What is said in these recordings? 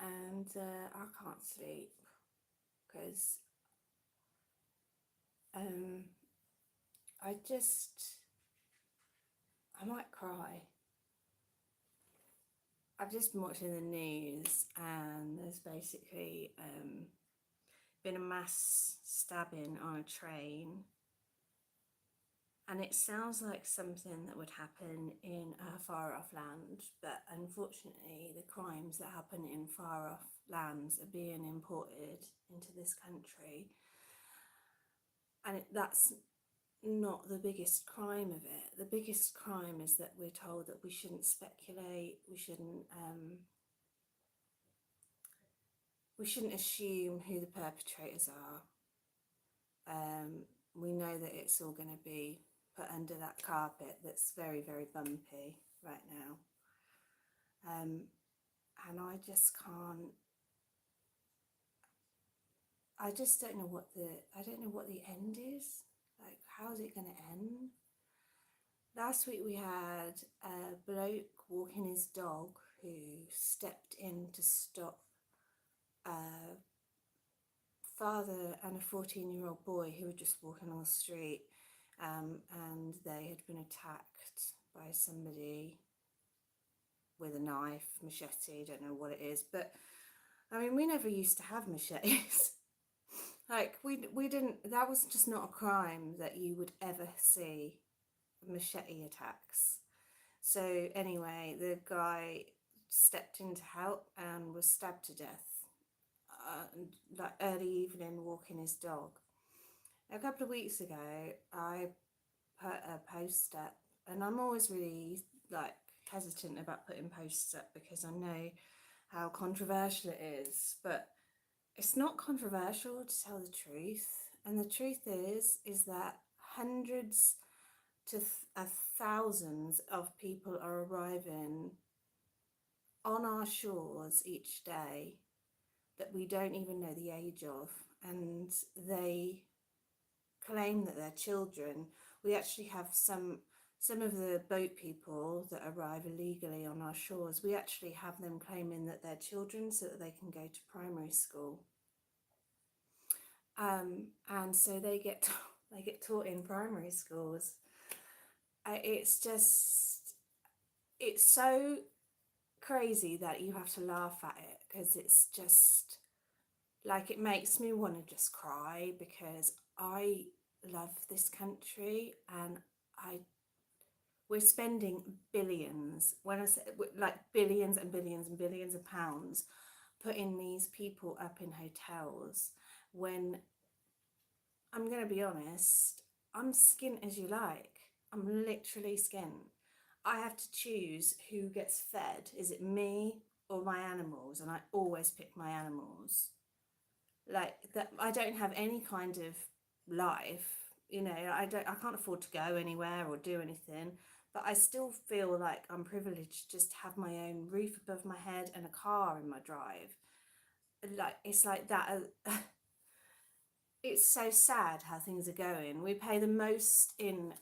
and I can't sleep because I might cry. I've just been watching the news, and there's basically been a mass stabbing on a train, and it sounds like something that would happen in a far off land, but unfortunately the crimes that happen in far off lands are being imported into this country, and that's not the biggest crime of it. The biggest crime is that we're told that we shouldn't speculate, we shouldn't assume who the perpetrators are. We know that it's all going to be put under that carpet that's very, very bumpy right now. And I just can't, I just don't know what the end is. Like, how is it going to end? Last week we had a bloke walking his dog who stepped in to stop a father and a 14-year-old boy who were just walking on the street, and they had been attacked by somebody with a knife, machete, don't know what it is, but I mean, we never used to have machetes. Like, we didn't, that was just not a crime that you would ever see, machete attacks. So anyway, the guy stepped in to help and was stabbed to death, like early evening, walking his dog. A couple of weeks ago, I put a post up, and I'm always really like hesitant about putting posts up because I know how controversial it is, but it's not controversial, to tell the truth. And the truth is that hundreds to thousands of people are arriving on our shores each day that we don't even know the age of, and they claim that they're children. We actually have some of the boat people that arrive illegally on our shores, we actually have them claiming that they're children so that they can go to primary school. And so they get taught in primary schools. It's so crazy that you have to laugh at it, because it's just like, it makes me want to just cry, because I love this country, and we're spending billions, when I say like billions and billions and billions of pounds, putting these people up in hotels, when I'm going to be honest, I'm skint as you like. I'm literally skint. I have to choose who gets fed. Is it me or my animals? And I always pick my animals. Like that, I don't have any kind of life, you know, I can't afford to go anywhere or do anything, but I still feel like I'm privileged just to have my own roof above my head and a car in my drive. Like, it's like that. It's so sad how things are going. We pay the most in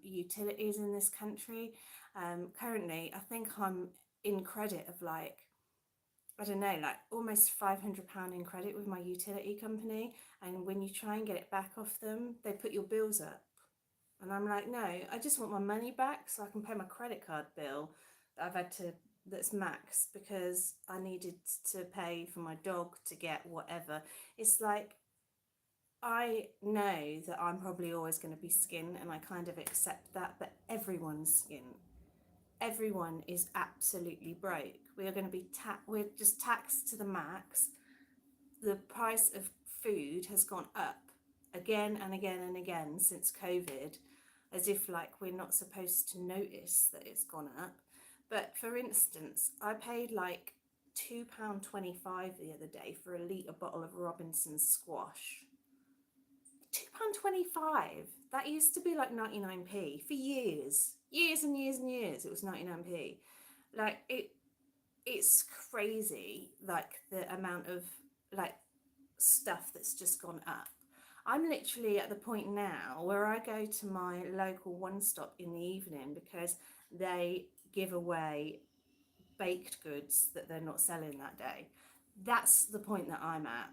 utilities in this country. Currently, I think I'm in credit of like, I don't know, like almost £500 in credit with my utility company. And when you try and get it back off them, they put your bills up. And I'm like, no, I just want my money back so I can pay my credit card bill that I've had to, that's max, because I needed to pay for my dog to get whatever. It's like, I know that I'm probably always going to be skint, and I kind of accept that, but everyone's skint. Everyone is absolutely broke. We are going to be we're just taxed to the max. The price of food has gone up again and again and again since COVID, as if like we're not supposed to notice that it's gone up. But for instance, I paid like £2.25 the other day for a litre bottle of Robinson's squash. £2.25. That used to be like 99p for years and years and years. It was 99p. Like, it's crazy, like the amount of like stuff that's just gone up. I'm literally at the point now where I go to my local One Stop in the evening because they give away baked goods that they're not selling that day. That's the point that I'm at.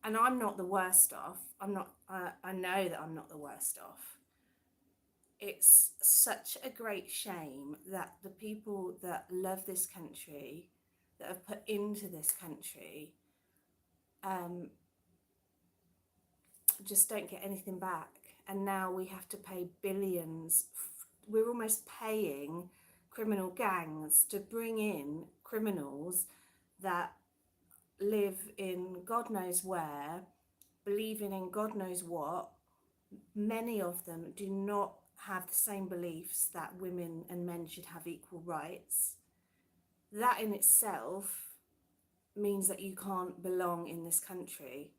And I'm not the worst off. I'm not, I know that I'm not the worst off. It's such a great shame that the people that love this country, that have put into this country, um, just don't get anything back. And now we have to pay billions. We're almost paying criminal gangs to bring in criminals that live in God knows where, believing in God knows what. Many of them do not have the same beliefs that women and men should have equal rights. That in itself means that you can't belong in this country.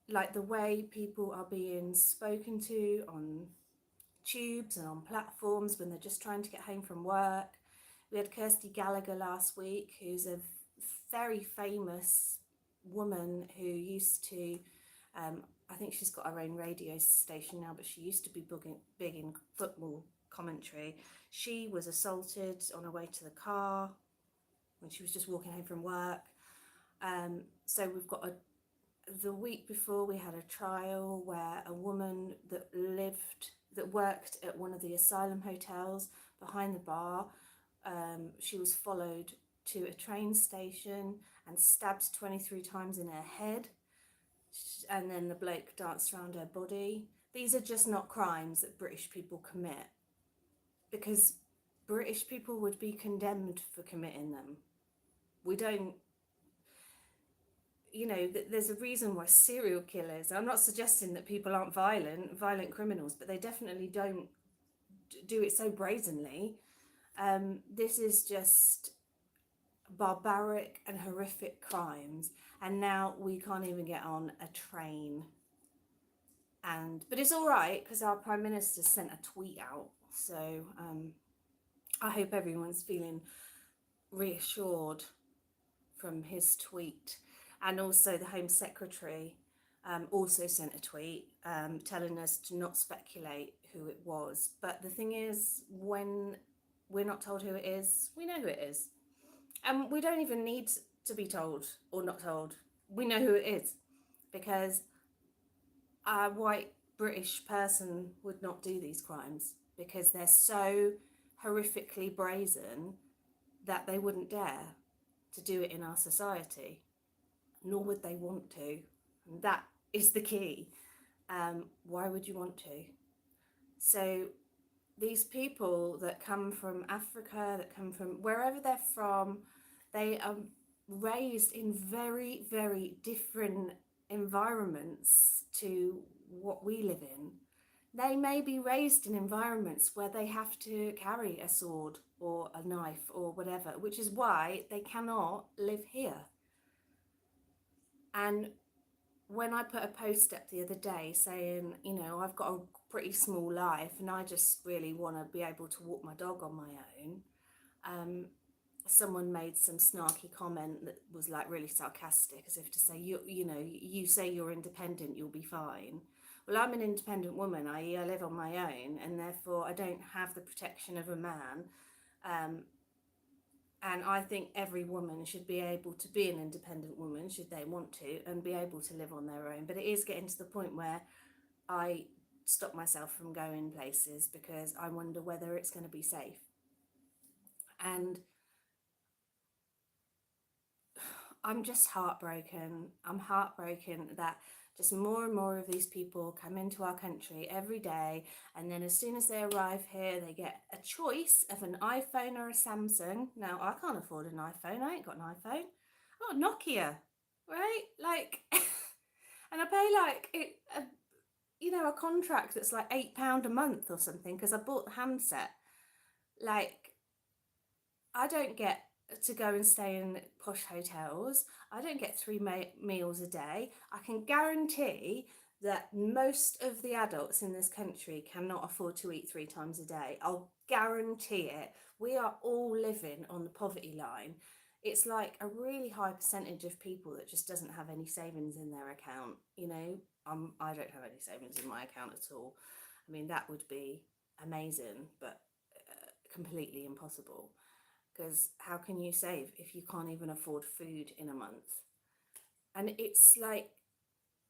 Like the way people are being spoken to on tubes and on platforms when they're just trying to get home from work. We had Kirsty Gallagher last week, who's a very famous woman who used to, I think she's got her own radio station now, but she used to be big in football commentary. She was assaulted on her way to the car when she was just walking home from work. So we've got the week before we had a trial where a woman that worked at one of the asylum hotels behind the bar, she was followed to a train station and stabbed 23 times in her head, and then the bloke danced around her body. These are just not crimes that British people commit, because British people would be condemned for committing them. We don't, there's a reason why serial killers, I'm not suggesting that people aren't violent criminals, but they definitely don't do it so brazenly. This is just barbaric and horrific crimes, and now we can't even get on a train. But it's all right because our Prime Minister sent a tweet out, so I hope everyone's feeling reassured from his tweet. And also the Home Secretary also sent a tweet telling us to not speculate who it was. But the thing is, when we're not told who it is, we know who it is. And we don't even need to be told or not told. We know who it is, because a white British person would not do these crimes, because they're so horrifically brazen that they wouldn't dare to do it in our society, nor would they want to. And that is the key. Why would you want to? So these people that come from Africa, that come from wherever they're from, they are raised in very, very different environments to what we live in. They may be raised in environments where they have to carry a sword or a knife or whatever, which is why they cannot live here. And when I put a post up the other day saying, I've got a pretty small life and I just really want to be able to walk my dog on my own, someone made some snarky comment that was like really sarcastic, as if to say, you say you're independent, you'll be fine. Well, I'm an independent woman, i.e. I live on my own, and therefore I don't have the protection of a man. And I think every woman should be able to be an independent woman, should they want to, and be able to live on their own. But it is getting to the point where I stop myself from going places because I wonder whether it's going to be safe. And I'm just heartbroken. I'm heartbroken that just more and more of these people come into our country every day, and then as soon as they arrive here, they get a choice of an iPhone or a Samsung. Now, I can't afford an iPhone. I ain't got an iPhone. Oh, Nokia, right? Like, and I pay like a contract that's like £8 a month or something because I bought the handset. Like, I don't get to go and stay in posh hotels. I don't get 3 meals a day. I can guarantee that most of the adults in this country cannot afford to eat 3 times a day. I'll guarantee it. We are all living on the poverty line. It's like a really high percentage of people that just doesn't have any savings in their account. I don't have any savings in my account at all. I mean, that would be amazing, but completely impossible. because how can you save if you can't even afford food in a month? And it's like,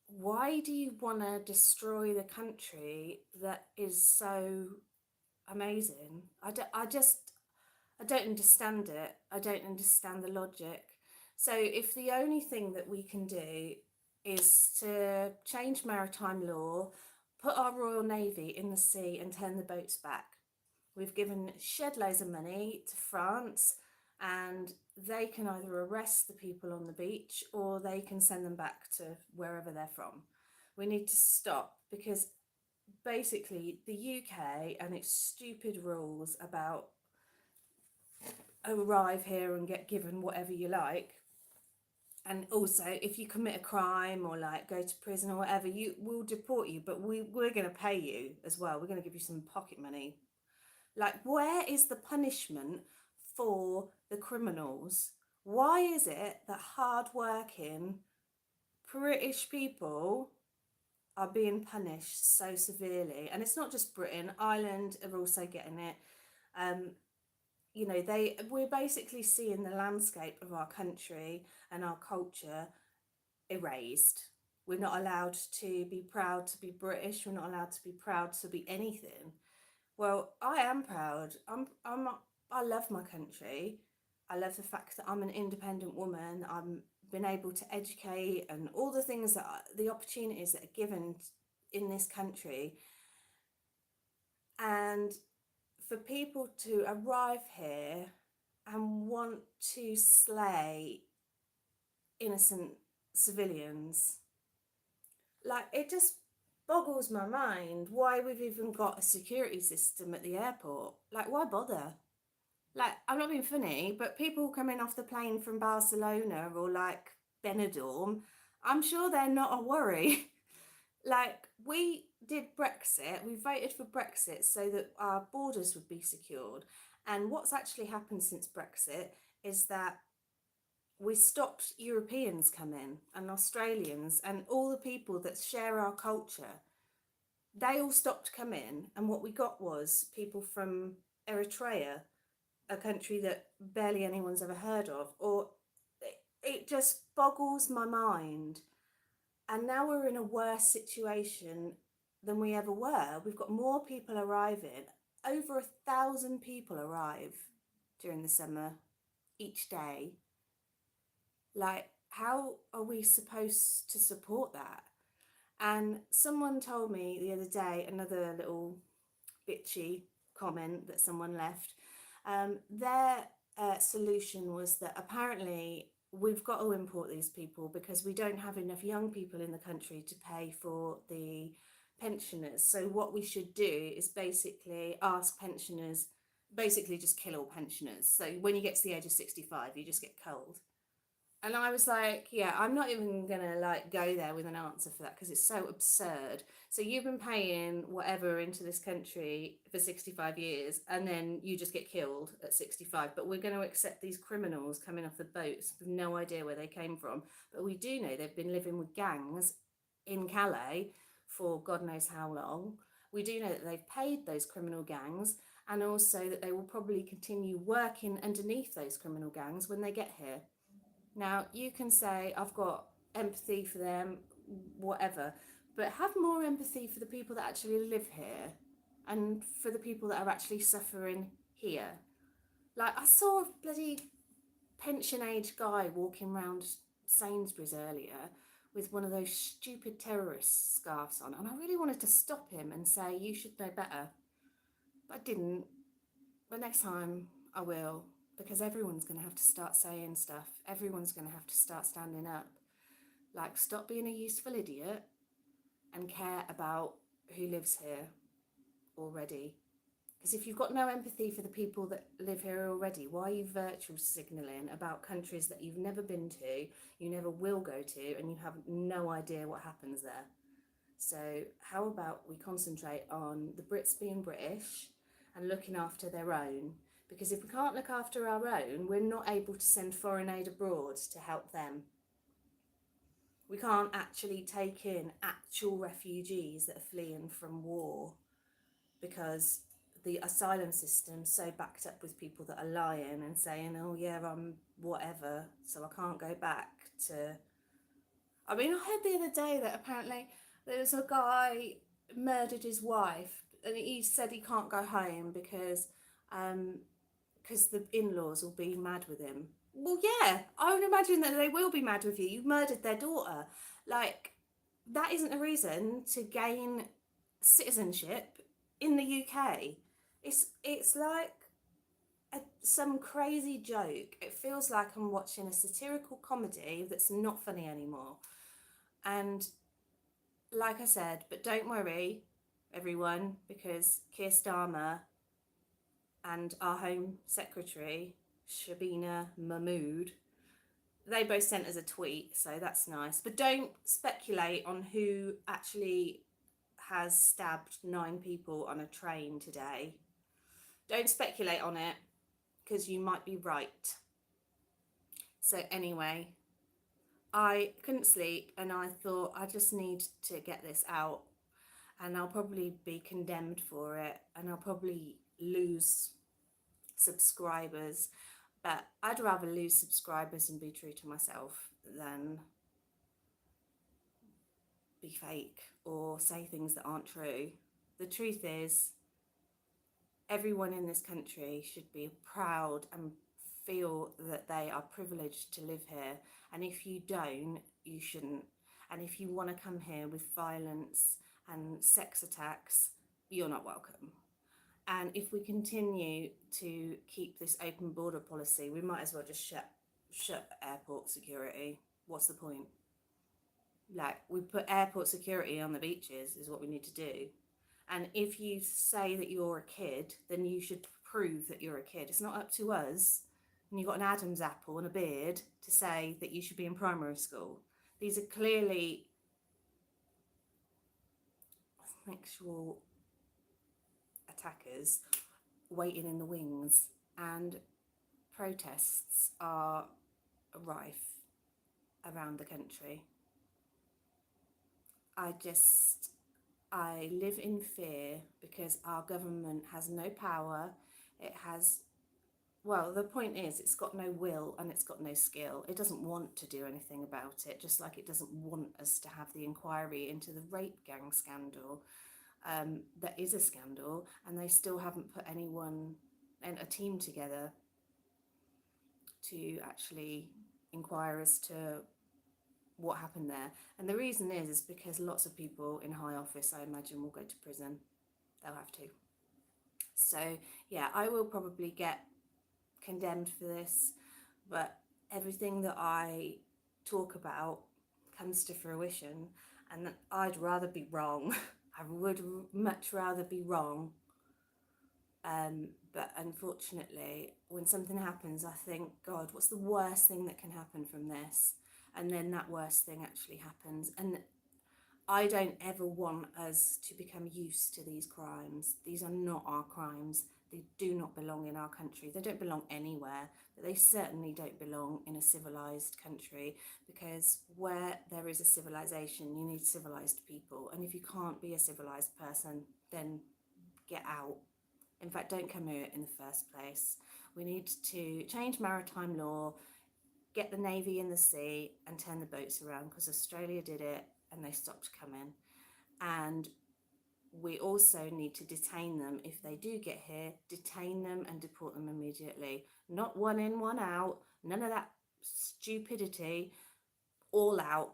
why do you want to destroy the country that is so amazing? I don't understand it. I don't understand the logic. So if the only thing that we can do is to change maritime law, put our Royal Navy in the sea and turn the boats back. We've given shed loads of money to France, and they can either arrest the people on the beach or they can send them back to wherever they're from. We need to stop, because basically the UK and its stupid rules about arrive here and get given whatever you like, and also if you commit a crime or like go to prison or whatever, you will deport you, but we're going to pay you as well. We're going to give you some pocket money. Like, where is the punishment for the criminals? Why is it that hard-working British people are being punished so severely? And it's not just Britain, Ireland are also getting it. You know, we're basically seeing the landscape of our country and our culture erased. We're not allowed to be proud to be British. We're not allowed to be proud to be anything. Well, I am proud. I love my country. I love the fact that I'm an independent woman. I'm been able to educate, and all the things the opportunities that are given in this country. And for people to arrive here and want to slay innocent civilians, like, it just boggles my mind why we've even got a security system at the airport. Like, why bother? Like, I'm not being funny, but people coming off the plane from Barcelona or like Benidorm, I'm sure they're not a worry. Like, we did Brexit, we voted for Brexit so that our borders would be secured. And what's actually happened since Brexit is that we stopped Europeans coming, and Australians and all the people that share our culture. They all stopped coming, and what we got was people from Eritrea, a country that barely anyone's ever heard of. Or it just boggles my mind. And now we're in a worse situation than we ever were. We've got more people arriving. Over 1,000 people arrive during the summer each day. Like, how are we supposed to support that? And someone told me the other day, another little bitchy comment that someone left, their solution was that apparently we've got to import these people because we don't have enough young people in the country to pay for the pensioners. So what we should do is basically ask pensioners, basically just kill all pensioners. So when you get to the age of 65, you just get culled. And I was like, yeah, I'm not even gonna like go there with an answer for that because it's so absurd. So you've been paying whatever into this country for 65 years and then you just get killed at 65. But we're going to accept these criminals coming off the boats with no idea where they came from. But we do know they've been living with gangs in Calais for God knows how long. We do know that they've paid those criminal gangs, and also that they will probably continue working underneath those criminal gangs when they get here. Now, you can say, I've got empathy for them, whatever, but have more empathy for the people that actually live here and for the people that are actually suffering here. Like, I saw a bloody pension age guy walking around Sainsbury's earlier with one of those stupid terrorist scarves on, and I really wanted to stop him and say, you should know better. But I didn't. But next time I will, because everyone's going to have to start saying stuff. Everyone's going to have to start standing up. Like, stop being a useful idiot and care about who lives here already. Because if you've got no empathy for the people that live here already, why are you virtual signalling about countries that you've never been to, you never will go to, and you have no idea what happens there? So how about we concentrate on the Brits being British and looking after their own? Because if we can't look after our own, we're not able to send foreign aid abroad to help them. We can't actually take in actual refugees that are fleeing from war, because the asylum system so backed up with people that are lying and saying, oh yeah, I'm whatever, so I can't go back to. I mean, I heard the other day that apparently there was a guy murdered his wife, and he said he can't go home because the in-laws will be mad with him. Well, yeah, I would imagine that they will be mad with you. You murdered their daughter. Like, that isn't a reason to gain citizenship in the UK. It's like some crazy joke. It feels like I'm watching a satirical comedy that's not funny anymore. And like I said, but don't worry, everyone, because Keir Starmer and our Home Secretary, Shabina Mahmood, they both sent us a tweet, so that's nice. But don't speculate on who actually has stabbed 9 people on a train today. Don't speculate on it, because you might be right. So anyway, I couldn't sleep and I thought I just need to get this out, and I'll probably be condemned for it and I'll probably lose subscribers, but I'd rather lose subscribers and be true to myself than be fake or say things that aren't true. The truth is, everyone in this country should be proud and feel that they are privileged to live here, and if you don't, you shouldn't. And if you want to come here with violence and sex attacks, you're not welcome. And if we continue to keep this open border policy, we might as well just shut airport security. What's the point? Like, we put airport security on the beaches is what we need to do. And if you say that you're a kid, then you should prove that you're a kid. It's not up to us, and you've got an Adam's apple and a beard, to say that you should be in primary school. These are clearly sexual attackers waiting in the wings, and protests are rife around the country. I live in fear because our government has no power. It has, well, the point is, it's got no will and it's got no skill. It doesn't want to do anything about it, just like it doesn't want us to have the inquiry into the rape gang scandal. That is a scandal, and they still haven't put anyone and a team together to actually inquire as to what happened there. And the reason is because lots of people in high office, I imagine, will go to prison. They'll have to. So yeah, I will probably get condemned for this, but everything that I talk about comes to fruition, and I'd rather be wrong. I would much rather be wrong. But unfortunately, when something happens, I think, God, what's the worst thing that can happen from this? And then that worst thing actually happens. And I don't ever want us to become used to these crimes. These are not our crimes. They do not belong in our country. They don't belong anywhere, but they certainly don't belong in a civilized country, because where there is a civilization, you need civilized people. And if you can't be a civilized person, then get out. In fact, don't come here in the first place. We need to change maritime law, get the Navy in the sea and turn the boats around, because Australia did it and they stopped coming. And we also need to detain them. If they do get here, detain them and deport them immediately. Not one in, one out. None of that stupidity. All out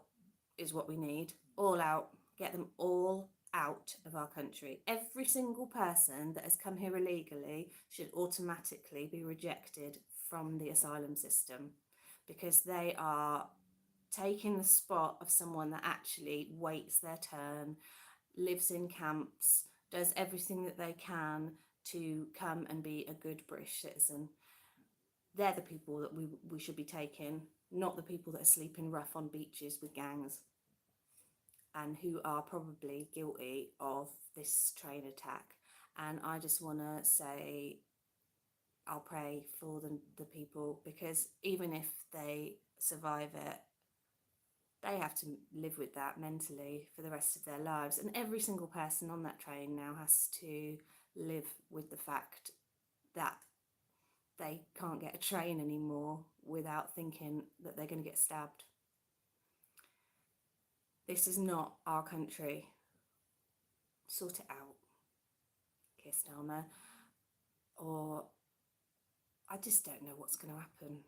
is what we need. All out. Get them all out of our country. Every single person that has come here illegally should automatically be rejected from the asylum system, because they are taking the spot of someone that actually waits their turn, lives in camps, does everything that they can to come and be a good British citizen. They're the people that we should be taking, not the people that are sleeping rough on beaches with gangs and who are probably guilty of this train attack. And I just want to say, I'll pray for the people, because even if they survive it, they have to live with that mentally for the rest of their lives. And every single person on that train now has to live with the fact that they can't get a train anymore without thinking that they're going to get stabbed. This is not our country. Sort it out, Keir Starmer. Or I just don't know what's going to happen.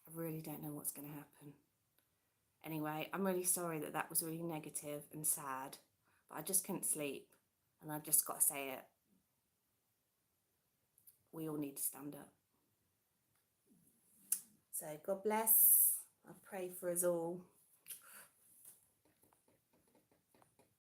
I really don't know what's going to happen. Anyway, I'm really sorry that that was really negative and sad, but I just couldn't sleep, and I've just got to say it. We all need to stand up. So God bless. I pray for us all.